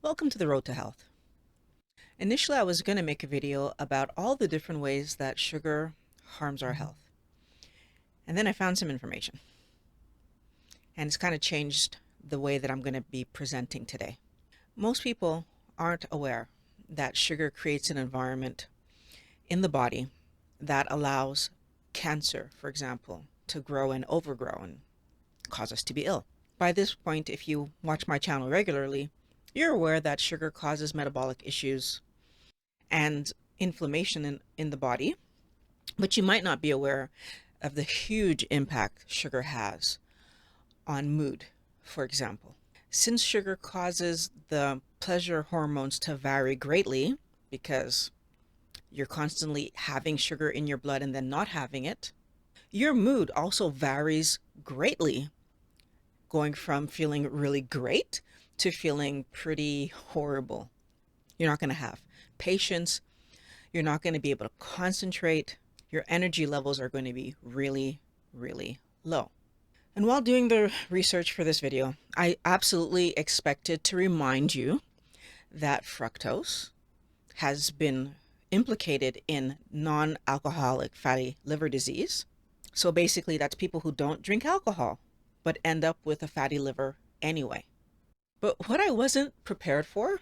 Welcome to the Road to Health. Initially, I was going to make a video about all the different ways that sugar harms our health. And then I found some information. And it's kind of changed the way that I'm going to be presenting today. Most people aren't aware that sugar creates an environment in the body that allows cancer, for example, to grow and overgrow and cause us to be ill. By this point, if you watch my channel regularly, you're aware that sugar causes metabolic issues and inflammation in the body, but you might not be aware of the huge impact sugar has on mood, for example. Since sugar causes the pleasure hormones to vary greatly because you're constantly having sugar in your blood and then not having it, your mood also varies greatly, going from feeling really great to feeling pretty horrible. You're not going to have patience. You're not going to be able to concentrate. Your energy levels are going to be really, really low. And while doing the research for this video, I absolutely expected to remind you that fructose has been implicated in non-alcoholic fatty liver disease. So basically, that's people who don't drink alcohol, but end up with a fatty liver anyway. But what I wasn't prepared for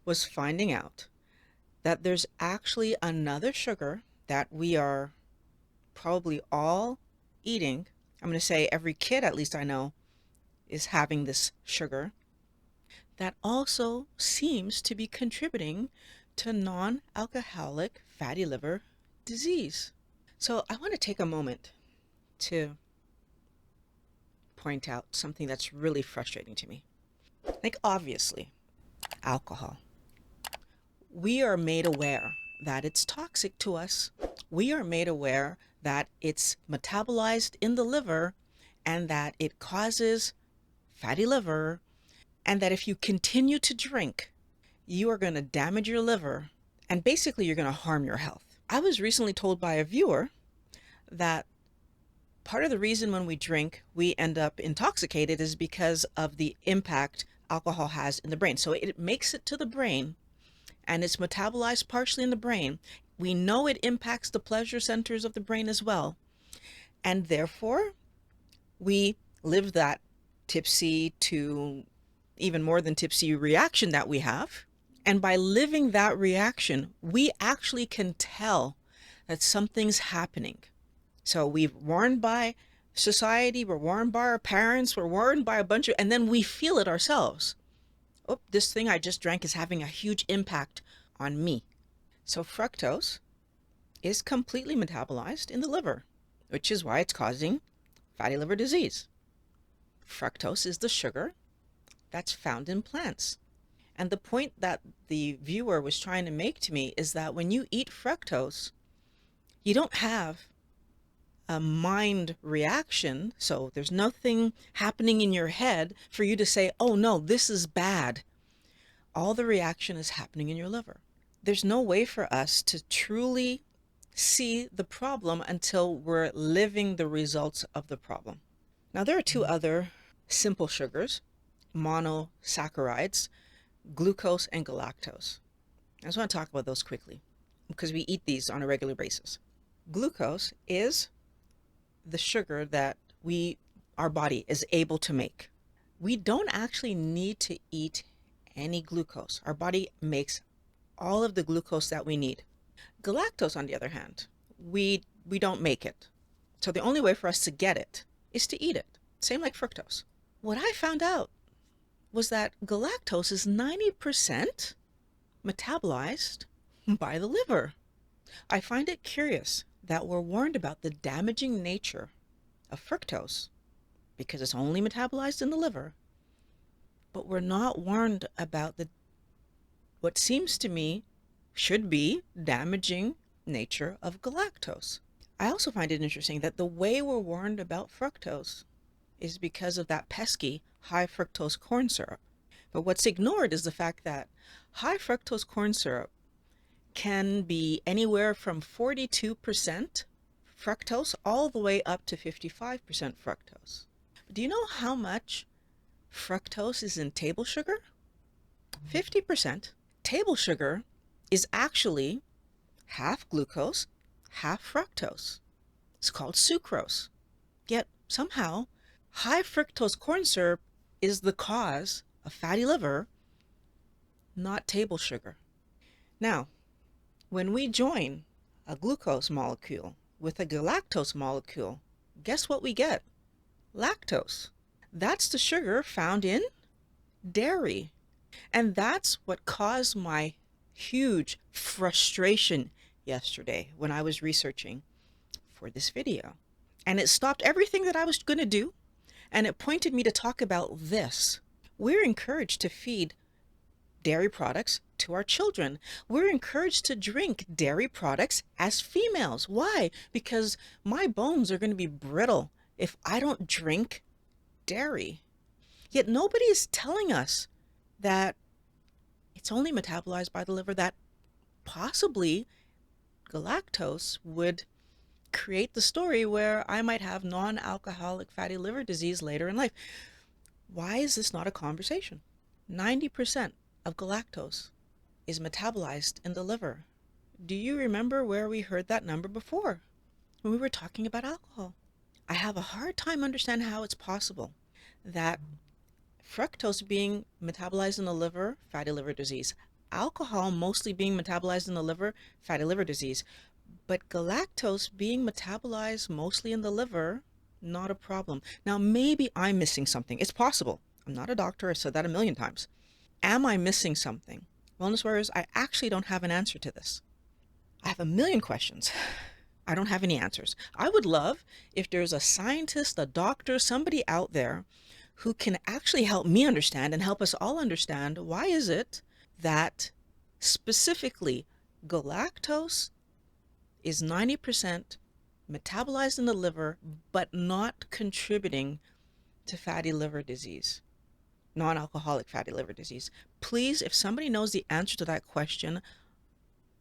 was finding out that there's actually another sugar that we are probably all eating. I'm going to say every kid, at least I know, is having this sugar that also seems to be contributing to non-alcoholic fatty liver disease. So I want to take a moment to point out something that's really frustrating to me. Like, obviously, alcohol. We are made aware that it's toxic to us. We are made aware that it's metabolized in the liver and that it causes fatty liver, and that if you continue to drink, you are going to damage your liver and basically you're going to harm your health. I was recently told by a viewer that part of the reason when we drink, we end up intoxicated is because of the impact alcohol has in the brain. So it makes it to the brain and it's metabolized partially in the brain. We know it impacts the pleasure centers of the brain as well. And therefore, we live that tipsy to even more than tipsy reaction that we have. And by living that reaction, we actually can tell that something's happening. So we're warned by society, we're warned by our parents, we're warned by a bunch of, and then we feel it ourselves. Oh, this thing I just drank is having a huge impact on me. So fructose is completely metabolized in the liver, which is why it's causing fatty liver disease. Fructose is the sugar that's found in plants. And the point that the viewer was trying to make to me is that when you eat fructose, you don't have a mind reaction. So there's nothing happening in your head for you to say, oh no, this is bad. All the reaction is happening in your liver. There's no way for us to truly see the problem until we're living the results of the problem. Now, there are two other simple sugars, monosaccharides, glucose and galactose. I just want to talk about those quickly because we eat these on a regular basis. Glucose is the sugar that our body is able to make. We don't actually need to eat any glucose. Our body makes all of the glucose that we need. Galactose, on the other hand, we don't make it. So the only way for us to get it is to eat it. Same like fructose. What I found out was that galactose is 90% metabolized by the liver. I find it curious that we're warned about the damaging nature of fructose because it's only metabolized in the liver, but we're not warned about what seems to me should be damaging nature of galactose. I also find it interesting that the way we're warned about fructose is because of that pesky high fructose corn syrup. But what's ignored is the fact that high fructose corn syrup can be anywhere from 42% fructose all the way up to 55% fructose. But do you know how much fructose is in table sugar? 50% table sugar is actually half glucose, half fructose. It's called sucrose. Yet somehow, high fructose corn syrup is the cause of fatty liver, not table sugar. Now, when we join a glucose molecule with a galactose molecule, guess what we get? Lactose. That's the sugar found in dairy. And that's what caused my huge frustration yesterday when I was researching for this video. And it stopped everything that I was going to do, and it pointed me to talk about this. We're encouraged to feed dairy products to our children. We're encouraged to drink dairy products as females. Why? Because my bones are going to be brittle if I don't drink dairy. Yet nobody is telling us that it's only metabolized by the liver, that possibly galactose would create the story where I might have non-alcoholic fatty liver disease later in life. Why is this not a conversation? 90% of galactose is metabolized in the liver. Do you remember where we heard that number before when we were talking about alcohol? I have a hard time understanding how it's possible that fructose being metabolized in the liver, fatty liver disease, alcohol mostly being metabolized in the liver, fatty liver disease, but galactose being metabolized mostly in the liver, not a problem. Now, maybe I'm missing something. It's possible. I'm not a doctor. I've said that a million times. Am I missing something? Wellness Warriors, I actually don't have an answer to this. I have a million questions. I don't have any answers. I would love if there's a scientist, a doctor, somebody out there who can actually help me understand and help us all understand why is it that specifically galactose is 90% metabolized in the liver but not contributing to fatty liver disease, non-alcoholic fatty liver disease. Please, if somebody knows the answer to that question,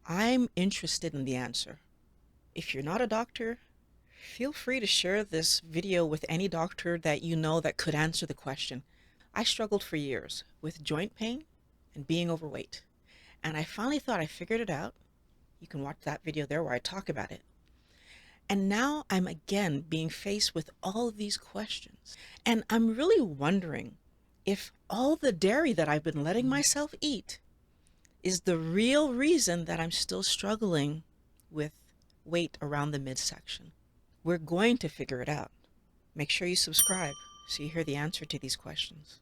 I'm interested in the answer. If you're not a doctor, feel free to share this video with any doctor that you know that could answer the question. I struggled for years with joint pain and being overweight, and I finally thought I figured it out. You can watch that video there where I talk about it. And now I'm again being faced with all of these questions. And I'm really wondering if all the dairy that I've been letting myself eat is the real reason that I'm still struggling with weight around the midsection. We're going to figure it out. Make sure you subscribe so you hear the answer to these questions.